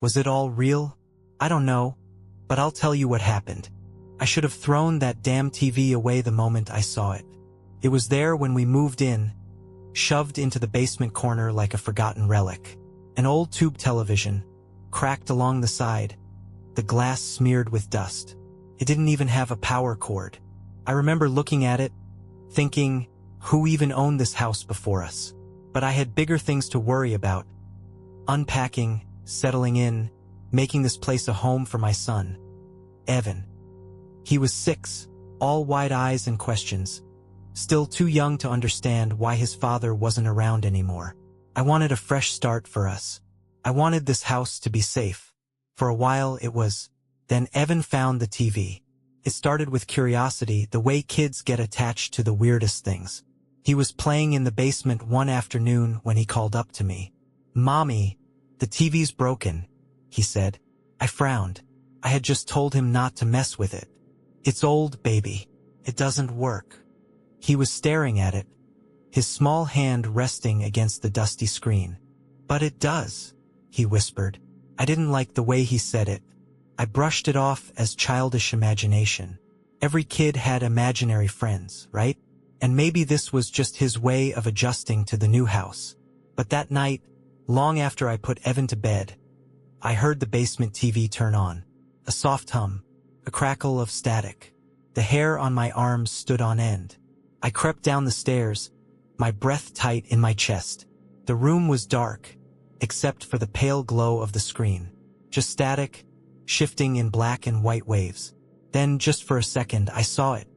Was it all real? I don't know, but I'll tell you what happened. I should have thrown that damn TV away the moment I saw it. It was there when we moved in, shoved into the basement corner like a forgotten relic. An old tube television, cracked along the side, the glass smeared with dust. It didn't even have a power cord. I remember looking at it, thinking, who even owned this house before us? But I had bigger things to worry about. Unpacking, settling in, making this place a home for my son, Evan. He was 6, all wide eyes and questions, still too young to understand why his father wasn't around anymore. I wanted a fresh start for us. I wanted this house to be safe. For a while it was. Then Evan found the TV. It started with curiosity, the way kids get attached to the weirdest things. He was playing in the basement one afternoon when he called up to me. "Mommy, the TV's broken," he said. I frowned. I had just told him not to mess with it. "It's old, baby. It doesn't work." He was staring at it, his small hand resting against the dusty screen. "But it does," he whispered. I didn't like the way he said it. I brushed it off as childish imagination. Every kid had imaginary friends, right? And maybe this was just his way of adjusting to the new house. But that night, long after I put Evan to bed, I heard the basement TV turn on. A soft hum, a crackle of static. The hair on my arms stood on end. I crept down the stairs, my breath tight in my chest. The room was dark, except for the pale glow of the screen. Just static, shifting in black and white waves. Then, just for a second, I saw it.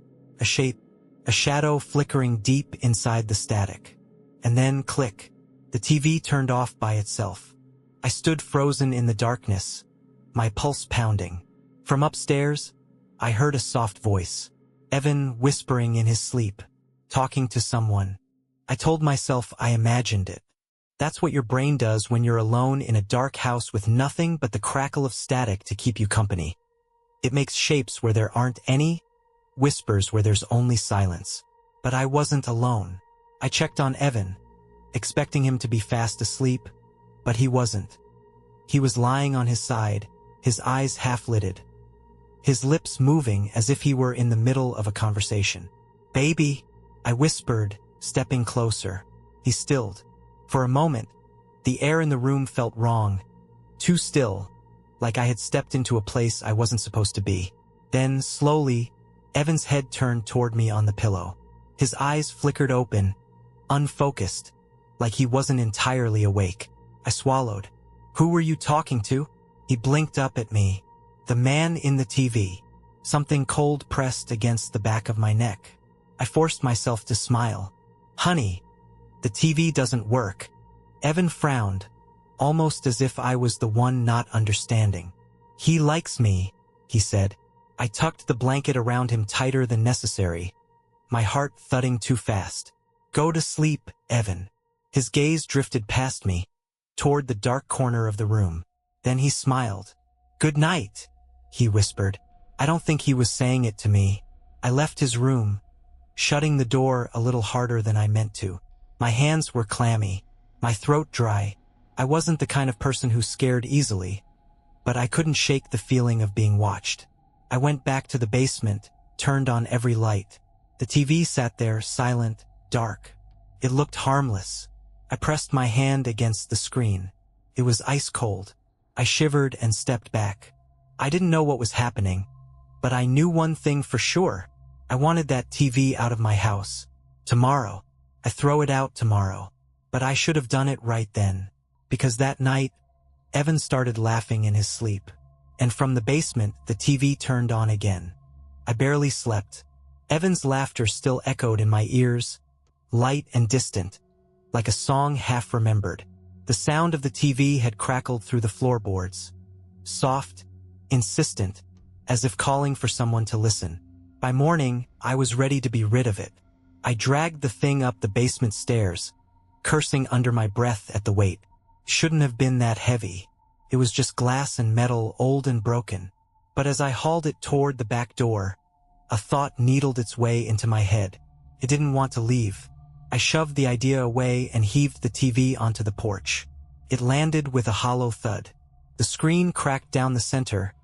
A shape, a shadow flickering deep inside the static. And then, click, the TV turned off by itself. I stood frozen in the darkness, my pulse pounding. From upstairs, I heard a soft voice. Evan whispering in his sleep, talking to someone. I told myself I imagined it. That's what your brain does when you're alone in a dark house with nothing but the crackle of static to keep you company. It makes shapes where there aren't any, whispers where there's only silence. But I wasn't alone. I checked on Evan, expecting him to be fast asleep, but he wasn't. He was lying on his side, his eyes half-lidded, his lips moving as if he were in the middle of a conversation. "Baby," I whispered, stepping closer. He stilled. For a moment, the air in the room felt wrong, too still, like I had stepped into a place I wasn't supposed to be. Then, slowly, Evan's head turned toward me on the pillow. His eyes flickered open, unfocused, like he wasn't entirely awake. I swallowed. "Who were you talking to?" He blinked up at me. "The man in the TV." Something cold pressed against the back of my neck. I forced myself to smile. "Honey, the TV doesn't work." Evan frowned, almost as if I was the one not understanding. "He likes me," he said. I tucked the blanket around him tighter than necessary, my heart thudding too fast. "Go to sleep, Evan." His gaze drifted past me, toward the dark corner of the room. Then he smiled. "Good night," he whispered. I don't think he was saying it to me. I left his room, shutting the door a little harder than I meant to. My hands were clammy, my throat dry. I wasn't the kind of person who scared easily, but I couldn't shake the feeling of being watched. I went back to the basement, turned on every light. The TV sat there, silent, dark. It looked harmless. I pressed my hand against the screen. It was ice cold. I shivered and stepped back. I didn't know what was happening, but I knew one thing for sure. I wanted that TV out of my house. Tomorrow. I throw it out tomorrow. But I should have done it right then. Because that night, Evan started laughing in his sleep. And from the basement, the TV turned on again. I barely slept. Evan's laughter still echoed in my ears, light and distant, like a song half remembered. The sound of the TV had crackled through the floorboards. Soft, insistent, as if calling for someone to listen. By morning, I was ready to be rid of it. I dragged the thing up the basement stairs, cursing under my breath at the weight. Shouldn't have been that heavy. It was just glass and metal, old and broken. But as I hauled it toward the back door, a thought needled its way into my head. It didn't want to leave. I shoved the idea away and heaved the TV onto the porch. It landed with a hollow thud. The screen cracked down the center,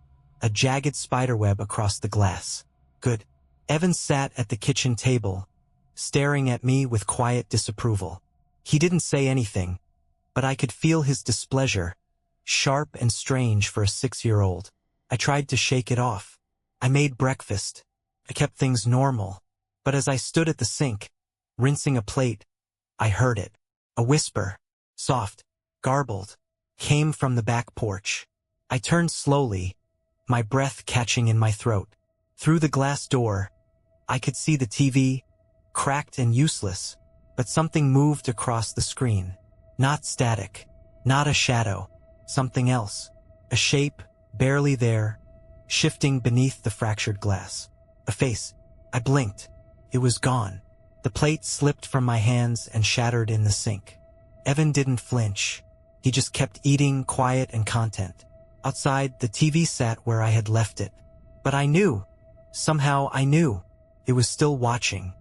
a jagged spiderweb across the glass. Good. Evan sat at the kitchen table, staring at me with quiet disapproval. He didn't say anything, but I could feel his displeasure, sharp and strange for a 6-year-old. I tried to shake it off. I made breakfast. I kept things normal. But as I stood at the sink, rinsing a plate, I heard it. A whisper, soft, garbled, came from the back porch. I turned slowly, my breath catching in my throat. Through the glass door, I could see the TV, cracked and useless, but something moved across the screen. Not static, not a shadow, something else. A shape, barely there, shifting beneath the fractured glass. A face. I blinked. It was gone. The plate slipped from my hands and shattered in the sink. Evan didn't flinch. He just kept eating, quiet and content. Outside, the TV sat where I had left it. But I knew. Somehow I knew. It was still watching.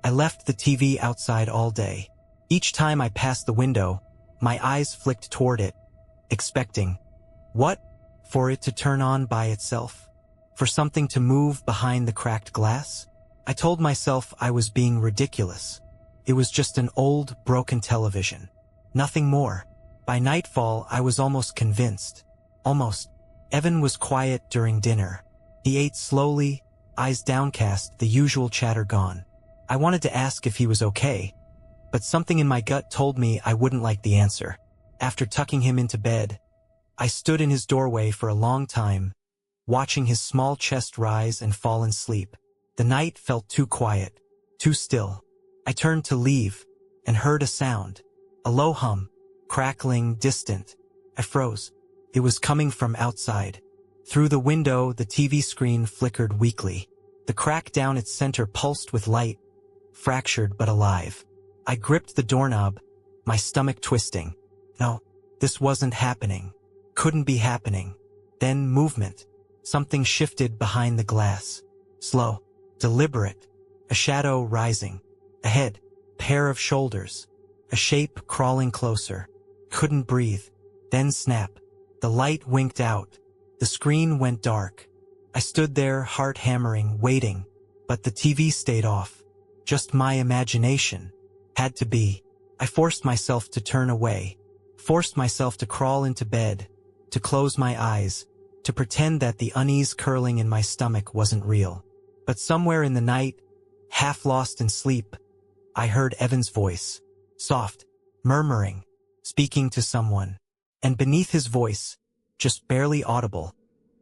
I left the TV outside all day. Each time I passed the window, my eyes flicked toward it, expecting. What? For it to turn on by itself? For something to move behind the cracked glass? I told myself I was being ridiculous. It was just an old, broken television. Nothing more. By nightfall, I was almost convinced. Almost. Evan was quiet during dinner. He ate slowly, eyes downcast, the usual chatter gone. I wanted to ask if he was okay, but something in my gut told me I wouldn't like the answer. After tucking him into bed, I stood in his doorway for a long time, watching his small chest rise and fall in sleep. The night felt too quiet, too still. I turned to leave and heard a sound, a low hum, crackling, distant. I froze. It was coming from outside. Through the window, the TV screen flickered weakly. The crack down its center pulsed with light, fractured but alive. I gripped the doorknob, my stomach twisting. No, this wasn't happening. Couldn't be happening. Then movement. Something shifted behind the glass. Slow, deliberate. A shadow rising. A head, pair of shoulders. A shape crawling closer. Couldn't breathe. Then snap. The light winked out. The screen went dark. I stood there, heart hammering, waiting. But the TV stayed off. Just my imagination. Had to be. I forced myself to turn away. Forced myself to crawl into bed. To close my eyes. To pretend that the unease curling in my stomach wasn't real. But somewhere in the night, half lost in sleep, I heard Evan's voice. Soft, murmuring, speaking to someone. And beneath his voice, just barely audible,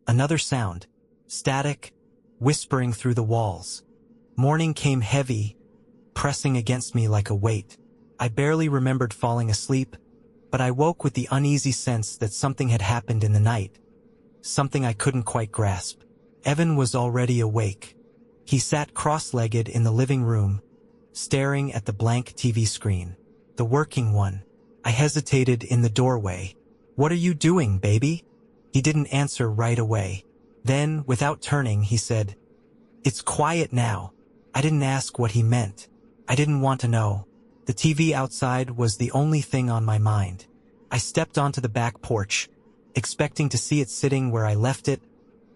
another sound. Static, whispering through the walls. Morning came heavy, pressing against me like a weight. I barely remembered falling asleep, but I woke with the uneasy sense that something had happened in the night. Something I couldn't quite grasp. Evan was already awake. He sat cross-legged in the living room, staring at the blank TV screen. The working one. I hesitated in the doorway. "What are you doing, baby?" He didn't answer right away. Then, without turning, he said, "It's quiet now." I didn't ask what he meant. I didn't want to know. The TV outside was the only thing on my mind. I stepped onto the back porch, expecting to see it sitting where I left it,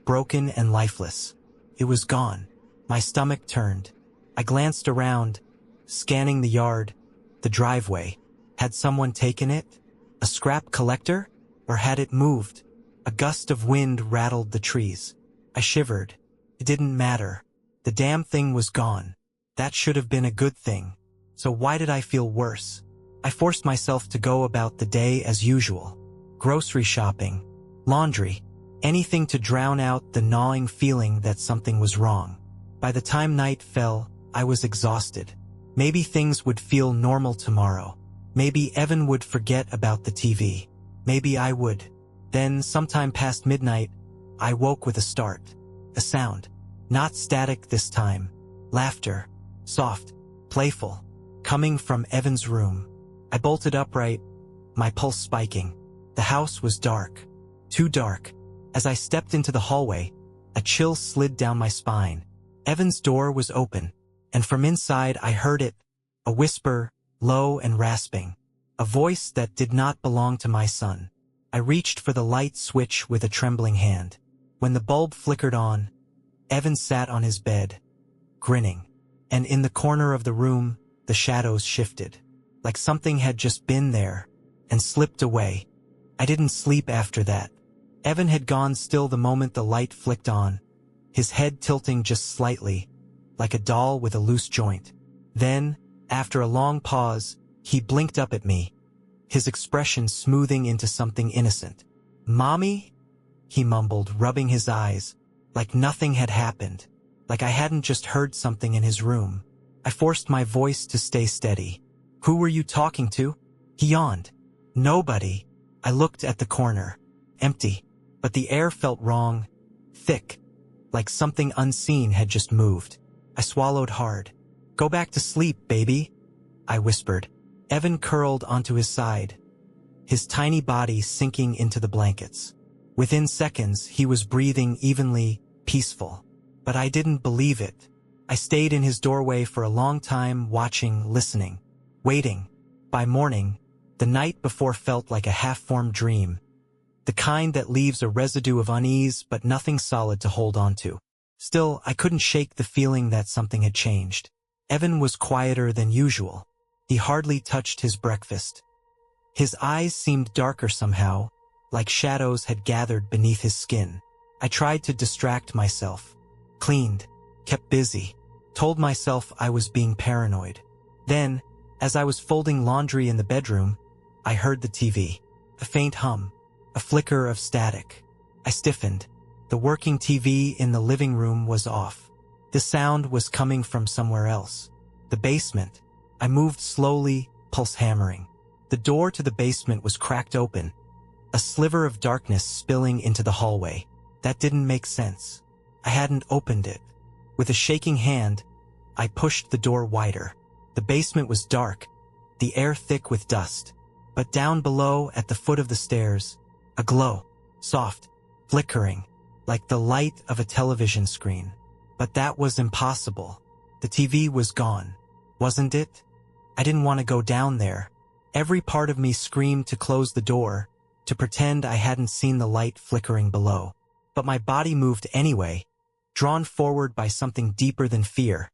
broken and lifeless. It was gone. My stomach turned. I glanced around, scanning the yard, the driveway. Had someone taken it? A scrap collector? Or had it moved? A gust of wind rattled the trees. I shivered. It didn't matter. The damn thing was gone. That should have been a good thing. So why did I feel worse? I forced myself to go about the day as usual. Grocery shopping, laundry, anything to drown out the gnawing feeling that something was wrong. By the time night fell, I was exhausted. Maybe things would feel normal tomorrow. Maybe Evan would forget about the TV. Maybe I would. Then, sometime past midnight, I woke with a start. A sound. Not static this time. Laughter. Soft. Playful. Coming from Evan's room. I bolted upright, my pulse spiking. The house was dark. Too dark. As I stepped into the hallway, a chill slid down my spine. Evan's door was open, and from inside I heard it. A whisper, low and rasping. A voice that did not belong to my son. I reached for the light switch with a trembling hand. When the bulb flickered on, Evan sat on his bed, grinning. And in the corner of the room, the shadows shifted. Like something had just been there and slipped away. I didn't sleep after that. Evan had gone still the moment the light flicked on, his head tilting just slightly, like a doll with a loose joint. Then, after a long pause, he blinked up at me, his expression smoothing into something innocent. "Mommy?" he mumbled, rubbing his eyes, like nothing had happened, like I hadn't just heard something in his room. I forced my voice to stay steady. "Who were you talking to?" He yawned. "Nobody." I looked at the corner. Empty. But the air felt wrong, thick, like something unseen had just moved. I swallowed hard. "Go back to sleep, baby," I whispered. Evan curled onto his side, his tiny body sinking into the blankets. Within seconds, he was breathing evenly, peaceful. But I didn't believe it. I stayed in his doorway for a long time, watching, listening, waiting. By morning, the night before felt like a half-formed dream, the kind that leaves a residue of unease but nothing solid to hold on to. Still, I couldn't shake the feeling that something had changed. Evan was quieter than usual. He hardly touched his breakfast. His eyes seemed darker somehow, like shadows had gathered beneath his skin. I tried to distract myself. Cleaned, kept busy, told myself I was being paranoid. Then, as I was folding laundry in the bedroom, I heard the TV. A faint hum, a flicker of static. I stiffened. The working TV in the living room was off. The sound was coming from somewhere else. The basement. I moved slowly, pulse hammering. The door to the basement was cracked open, a sliver of darkness spilling into the hallway. That didn't make sense. I hadn't opened it. With a shaking hand, I pushed the door wider. The basement was dark, the air thick with dust. But down below, at the foot of the stairs, a glow, soft, flickering, like the light of a television screen. But that was impossible. The TV was gone, wasn't it? I didn't want to go down there. Every part of me screamed to close the door, to pretend I hadn't seen the light flickering below. But my body moved anyway, drawn forward by something deeper than fear,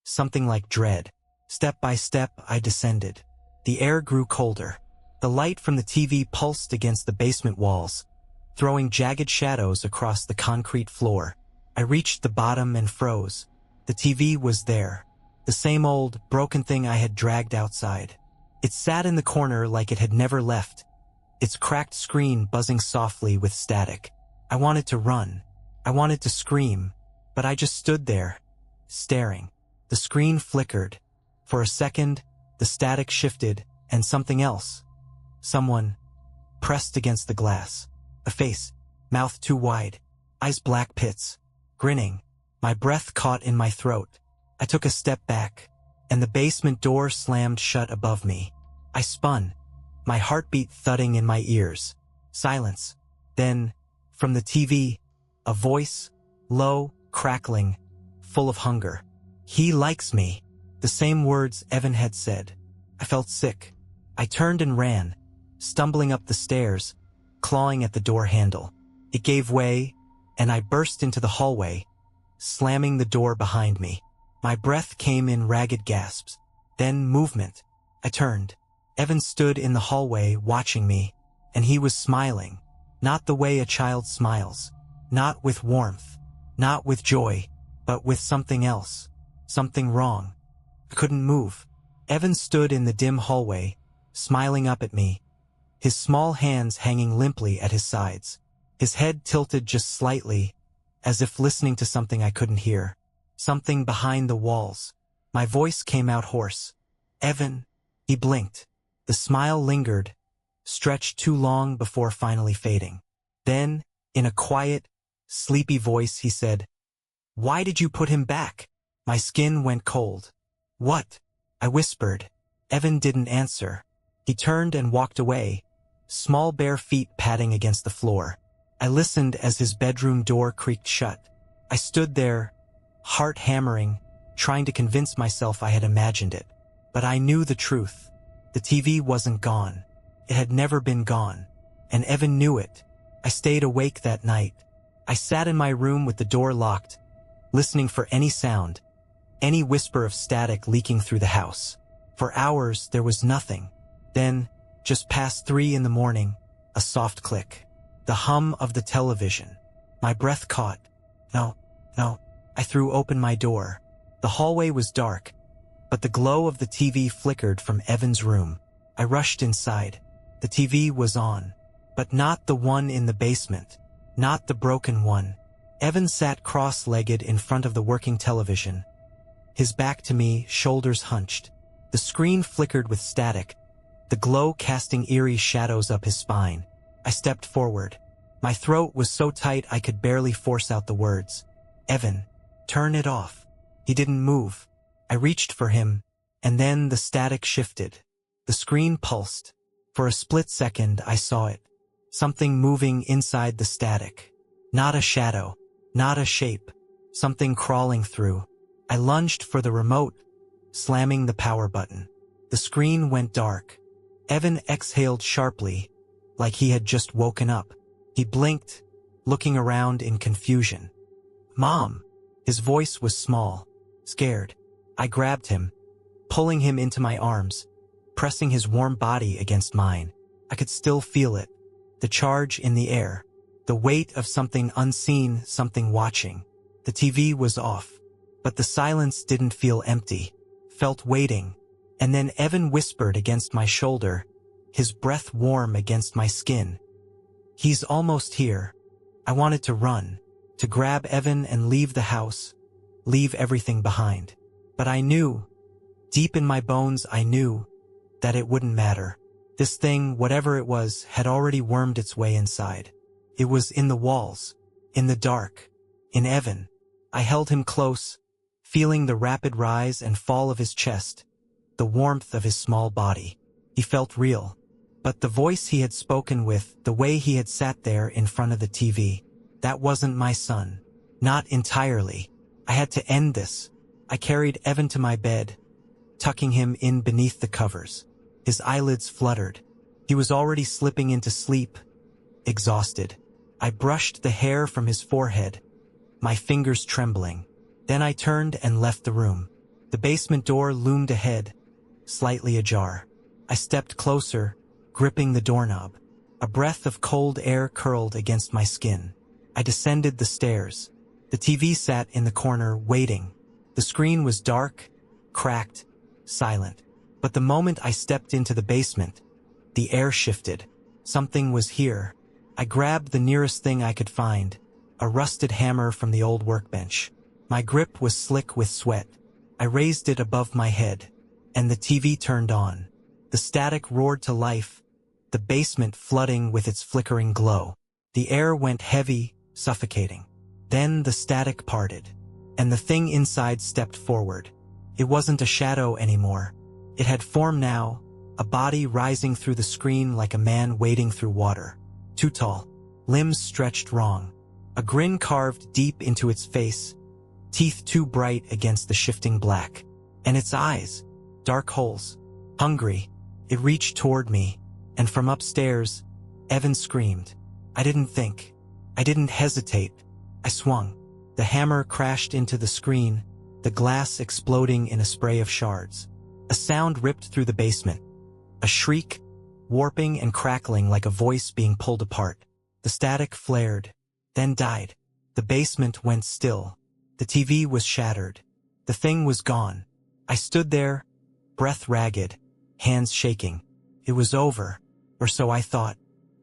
something like dread. Step by step, I descended. The air grew colder. The light from the TV pulsed against the basement walls, throwing jagged shadows across the concrete floor. I reached the bottom and froze. The TV was there, the same old, broken thing I had dragged outside. It sat in the corner like it had never left, its cracked screen buzzing softly with static. I wanted to run. I wanted to scream, but I just stood there, staring. The screen flickered. For a second, the static shifted, and something else. Someone pressed against the glass. A face, mouth too wide, eyes black pits, grinning. My breath caught in my throat. I took a step back, and the basement door slammed shut above me. I spun, my heartbeat thudding in my ears. Silence. Then, from the TV, a voice, low, crackling, full of hunger. "He likes me." The same words Evan had said. I felt sick. I turned and ran, stumbling up the stairs, clawing at the door handle. It gave way, and I burst into the hallway, slamming the door behind me. My breath came in ragged gasps. Then movement. I turned. Evan stood in the hallway watching me, and he was smiling. Not the way a child smiles. Not with warmth. Not with joy. But with something else. Something wrong. I couldn't move. Evan stood in the dim hallway, smiling up at me, his small hands hanging limply at his sides. His head tilted just slightly, as if listening to something I couldn't hear. Something behind the walls. My voice came out hoarse. "Evan." He blinked. The smile lingered, stretched too long before finally fading. Then, in a quiet, sleepy voice, he said, "Why did you put him back?" My skin went cold. "What?" I whispered. Evan didn't answer. He turned and walked away, small bare feet padding against the floor. I listened as his bedroom door creaked shut. I stood there, heart hammering, trying to convince myself I had imagined it. But I knew the truth. The TV wasn't gone. It had never been gone. and Evan knew it. I stayed awake that night. I sat in my room with the door locked, listening for any sound, any whisper of static leaking through the house. For hours, there was nothing. Then, just past 3 in the morning, a soft click. The hum of the television. My breath caught. No. I threw open my door. The hallway was dark, but the glow of the TV flickered from Evan's room. I rushed inside. The TV was on, but not the one in the basement. Not the broken one. Evan sat cross-legged in front of the working television, his back to me, shoulders hunched. The screen flickered with static, the glow casting eerie shadows up his spine. I stepped forward. My throat was so tight I could barely force out the words. Evan, turn it off. He didn't move. I reached for him, and then the static shifted. The screen pulsed. For a split second, I saw it. Something moving inside the static. Not a shadow, not a shape. Something crawling through. I lunged for the remote, slamming the power button. The screen went dark. Evan exhaled sharply, like he had just woken up. He blinked, looking around in confusion. Mom! His voice was small, scared. I grabbed him, pulling him into my arms, pressing his warm body against mine. I could still feel it, the charge in the air, the weight of something unseen, something watching. The TV was off, but the silence didn't feel empty, felt waiting. And then Evan whispered against my shoulder, his breath warm against my skin. He's almost here. I wanted to run, to grab Evan and leave the house, leave everything behind. But I knew, deep in my bones I knew, that it wouldn't matter. This thing, whatever it was, had already wormed its way inside. It was in the walls, in the dark, in Evan. I held him close, feeling the rapid rise and fall of his chest, the warmth of his small body. He felt real. But the voice he had spoken with, the way he had sat there in front of the TV, that wasn't my son. Not entirely. I had to end this. I carried Evan to my bed, tucking him in beneath the covers. His eyelids fluttered. He was already slipping into sleep, exhausted. I brushed the hair from his forehead, my fingers trembling. Then I turned and left the room. The basement door loomed ahead, slightly ajar. I stepped closer, gripping the doorknob. A breath of cold air curled against my skin. I descended the stairs. The TV sat in the corner, waiting. The screen was dark, cracked, silent. But the moment I stepped into the basement, the air shifted. Something was here. I grabbed the nearest thing I could find, a rusted hammer from the old workbench. My grip was slick with sweat. I raised it above my head, and the TV turned on. The static roared to life, the basement flooding with its flickering glow. The air went heavy, suffocating. Then the static parted, and the thing inside stepped forward. It wasn't a shadow anymore. It had form now, a body rising through the screen like a man wading through water. Too tall, limbs stretched wrong, a grin carved deep into its face, teeth too bright against the shifting black. And its eyes, dark holes, hungry. It reached toward me, and from upstairs, Evan screamed. I didn't think. I didn't hesitate. I swung. The hammer crashed into the screen, the glass exploding in a spray of shards. A sound ripped through the basement. A shriek, warping and crackling like a voice being pulled apart. The static flared, then died. The basement went still. The TV was shattered. The thing was gone. I stood there, breath ragged, hands shaking. It was over, or so I thought.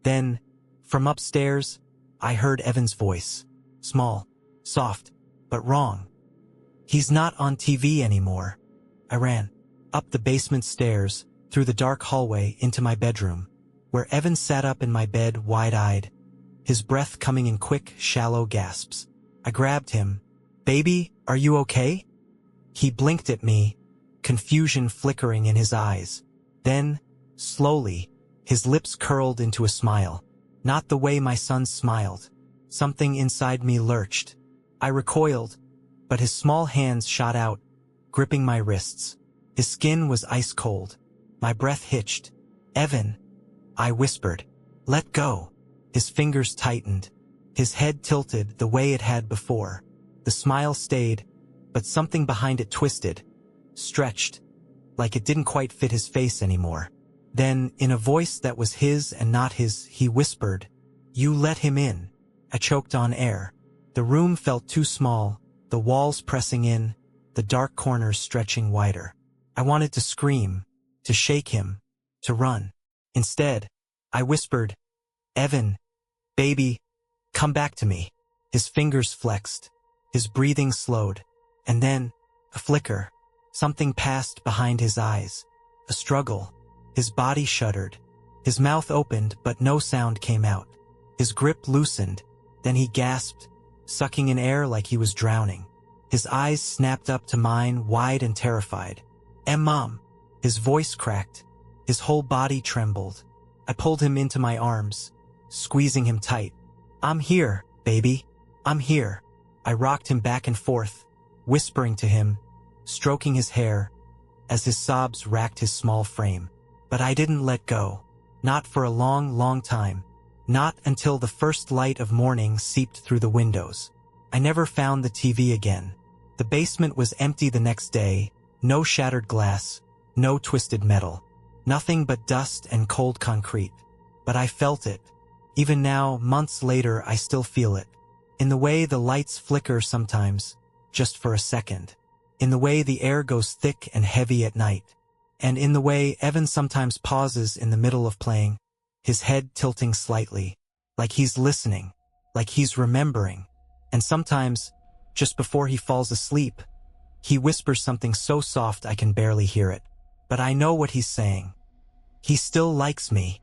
Then, from upstairs, I heard Evan's voice. Small, soft, but wrong. He's not on TV anymore. I ran, up the basement stairs, through the dark hallway into my bedroom, where Evan sat up in my bed wide-eyed, his breath coming in quick, shallow gasps. I grabbed him. Baby, are you okay? He blinked at me, confusion flickering in his eyes. Then, slowly, his lips curled into a smile. Not the way my son smiled. Something inside me lurched. I recoiled, but his small hands shot out, gripping my wrists. His skin was ice cold. My breath hitched. Evan, I whispered. Let go. His fingers tightened. His head tilted the way it had before. The smile stayed, but something behind it twisted, stretched, like it didn't quite fit his face anymore. Then, in a voice that was his and not his, he whispered, "You let him in." I choked on air. The room felt too small, the walls pressing in, the dark corners stretching wider. I wanted to scream, to shake him, to run. Instead, I whispered, "Evan, baby, come back to me." His fingers flexed, his breathing slowed, and then, a flicker, something passed behind his eyes. A struggle. His body shuddered. His mouth opened, but no sound came out. His grip loosened, then he gasped, sucking in air like he was drowning. His eyes snapped up to mine, wide and terrified. Mom." His voice cracked. His whole body trembled. I pulled him into my arms, squeezing him tight. "I'm here, baby. I'm here." I rocked him back and forth, whispering to him, stroking his hair, as his sobs racked his small frame. But I didn't let go. Not for a long, long time. Not until the first light of morning seeped through the windows. I never found the TV again. The basement was empty the next day. No shattered glass, no twisted metal. Nothing but dust and cold concrete. But I felt it. Even now, months later, I still feel it. In the way the lights flicker sometimes, just for a second. In the way the air goes thick and heavy at night. And in the way Evan sometimes pauses in the middle of playing, his head tilting slightly, like he's listening, like he's remembering. And sometimes, just before he falls asleep, he whispers something so soft I can barely hear it. But I know what he's saying. He still likes me.